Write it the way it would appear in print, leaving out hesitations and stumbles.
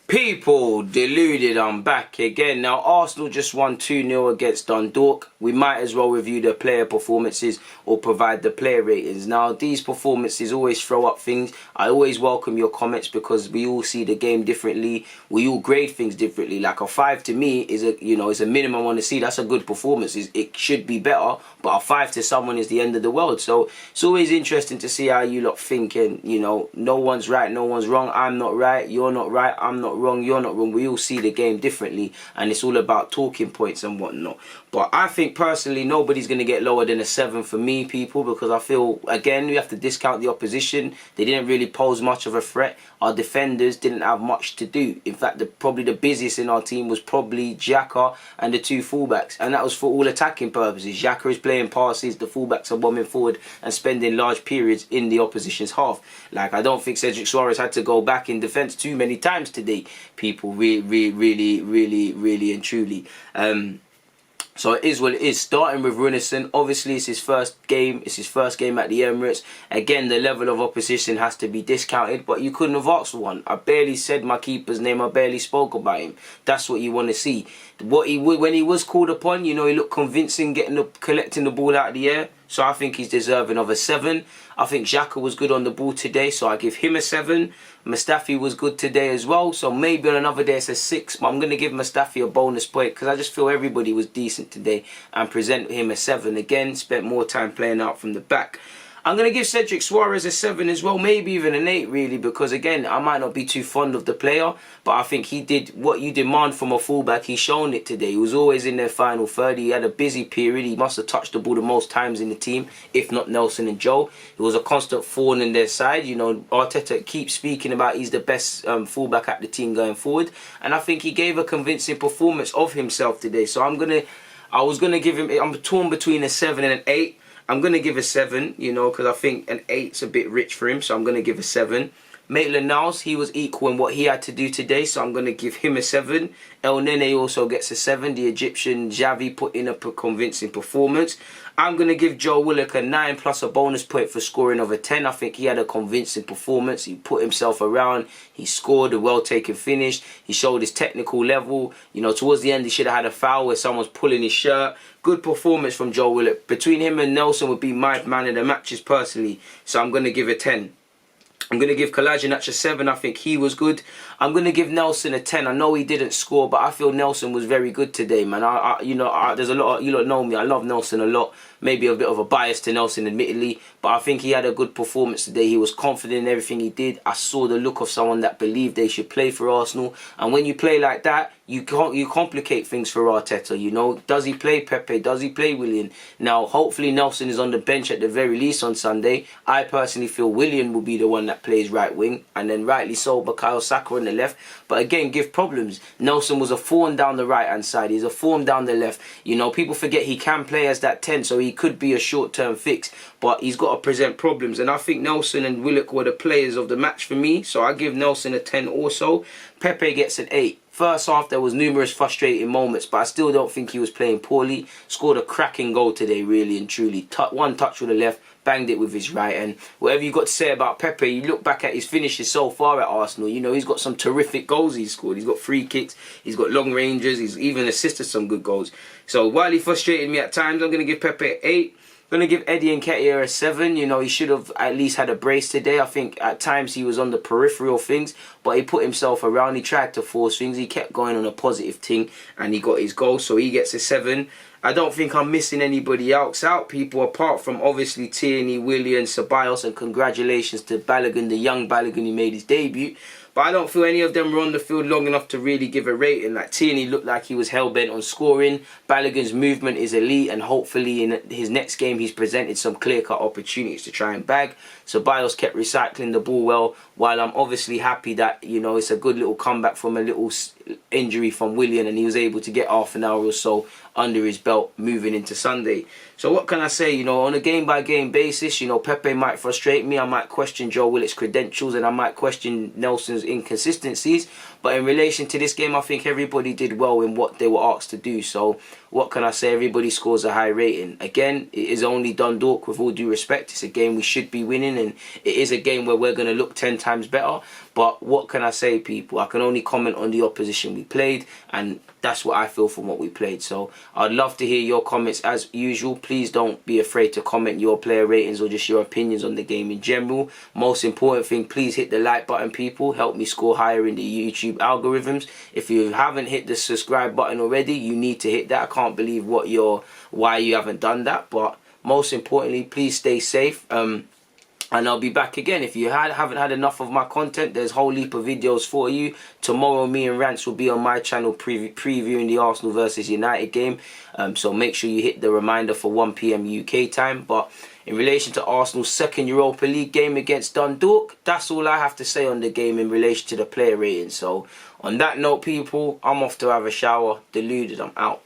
People, deluded, I'm back again. Now, Arsenal just won 2-0 against Dundalk. We might as well review the player performances or provide the player ratings. Now, these performances always throw up things. I always welcome your comments because we all see the game differently. We all grade things differently. Like a 5 to me is a minimum I want to see. That's a good performance. It should be better, but a 5 to someone is the end of the world. So it's always interesting to see how you lot think. And no one's right, no one's wrong. I'm not right, you're not right, I'm not wrong, you're not wrong. We all see the game differently, and it's all about talking points and whatnot. But I think personally nobody's going to get lower than a 7 for me, people, because I feel, again, we have to discount the opposition. They didn't really pose much of a threat. Our defenders didn't have much to do. In fact, probably the busiest in our team was probably Xhaka and the two fullbacks, and that was for all attacking purposes. Xhaka is playing passes, the fullbacks are bombing forward and spending large periods in the opposition's half. Like, I don't think Cedric Suarez had to go back in defence too many times today, people, really and truly. So it is what it is. Starting with Runnison, obviously it's his first game. It's his first game at the Emirates. Again, the level of opposition has to be discounted, but you couldn't have asked for one. I barely said my keeper's name. I barely spoke about him. That's what you want to see. When he was called upon, he looked convincing, collecting the ball out of the air. So I think he's deserving of a 7. I think Xhaka was good on the ball today, so I give him a 7. Mustafi was good today as well, so maybe on another day it's a 6. But I'm going to give Mustafi a bonus point because I just feel everybody was decent today and present him a 7. Again, spent more time playing out from the back. I'm going to give Cedric Suarez a 7 as well, maybe even an 8 really, because again, I might not be too fond of the player, but I think he did what you demand from a fullback. He's shown it today. He was always in their final third. He had a busy period. He must have touched the ball the most times in the team, if not Nelson and Joe. He was a constant thorn in their side. Arteta keeps speaking about he's the best fullback at the team going forward, and I think he gave a convincing performance of himself today. So I'm torn between a 7 and an 8. I'm going to give a 7, because I think an 8's a bit rich for him, so I'm going to give a 7. Maitland-Niles, he was equal in what he had to do today, so I'm going to give him a 7. El Nene also gets a 7. The Egyptian Xavi put in a convincing performance. I'm going to give Joe Willock a 9 plus a bonus point for scoring of a 10. I think he had a convincing performance. He put himself around. He scored a well-taken finish. He showed his technical level. Towards the end, he should have had a foul where someone's pulling his shirt. Good performance from Joe Willock. Between him and Nelson would be my man of the matches personally. So I'm going to give a 10. I'm going to give Kolasinac a 7. I think he was good. I'm going to give Nelson a 10. I know he didn't score, but I feel Nelson was very good today, man. There's a lot of, you lot know me, I love Nelson a lot. Maybe a bit of a bias to Nelson, admittedly, but I think he had a good performance today. He was confident in everything he did. I saw the look of someone that believed they should play for Arsenal. And when you play like that, you complicate things for Arteta, Does he play Pepe? Does he play Willian? Now, hopefully Nelson is on the bench at the very least on Sunday. I personally feel Willian will be the one that plays right wing, and then rightly so, Bukayo Saka on the left. But again, give problems. Nelson was a thorn down the right-hand side. He's a thorn down the left. People forget he can play as that 10, so he could be a short-term fix. But he's got to present problems. And I think Nelson and Willock were the players of the match for me. So I give Nelson a 10 also. Pepe gets an 8. First half, there was numerous frustrating moments, but I still don't think he was playing poorly. Scored a cracking goal today, really and truly. One touch with the left, banged it with his right. And whatever you got to say about Pepe, you look back at his finishes so far at Arsenal, he's got some terrific goals he's scored. He's got free kicks, he's got long ranges, he's even assisted some good goals. So while he frustrated me at times, I'm going to give Pepe an 8. I'm going to give Eddie Nketiah a 7. He should have at least had a brace today. I think at times he was on the peripheral things, but he put himself around. He tried to force things. He kept going on a positive thing, and he got his goal, so he gets a 7. I don't think I'm missing anybody else out, people, apart from obviously Tierney, Willian, Ceballos, and congratulations to Balogun, the young Balogun who made his debut. But I don't feel any of them were on the field long enough to really give a rating. Like, Tierney looked like he was hell-bent on scoring. Balogun's movement is elite, and hopefully in his next game he's presented some clear-cut opportunities to try and bag. Ceballos kept recycling the ball well, while I'm obviously happy that, it's a good little comeback from a little injury from Willian, and he was able to get half an hour or so under his belt moving into Sunday. So what can I say? On a game-by-game basis, Pepe might frustrate me. I might question Joe Willock's credentials, and I might question Nelson's inconsistencies. But in relation to this game, I think everybody did well in what they were asked to do. So what can I say? Everybody scores a high rating. Again, it is only Dundalk, with all due respect. It's a game we should be winning, and it is a game where we're going to look 10 times better. But what can I say, people? I can only comment on the opposition we played, and that's what I feel from what we played. So I'd love to hear your comments as usual. Please don't be afraid to comment your player ratings or just your opinions on the game in general. Most important thing, please hit the like button, people. Help me score higher in the YouTube algorithms. If you haven't hit the subscribe button already, you need to hit that. I can't believe why you haven't done that. But most importantly, please stay safe. And I'll be back again. If you haven't had enough of my content, there's a whole heap of videos for you. Tomorrow, me and Rance will be on my channel previewing the Arsenal versus United game. So make sure you hit the reminder for 1 PM UK time. But in relation to Arsenal's second Europa League game against Dundalk, that's all I have to say on the game in relation to the player rating. So on that note, people, I'm off to have a shower. Deluded, I'm out.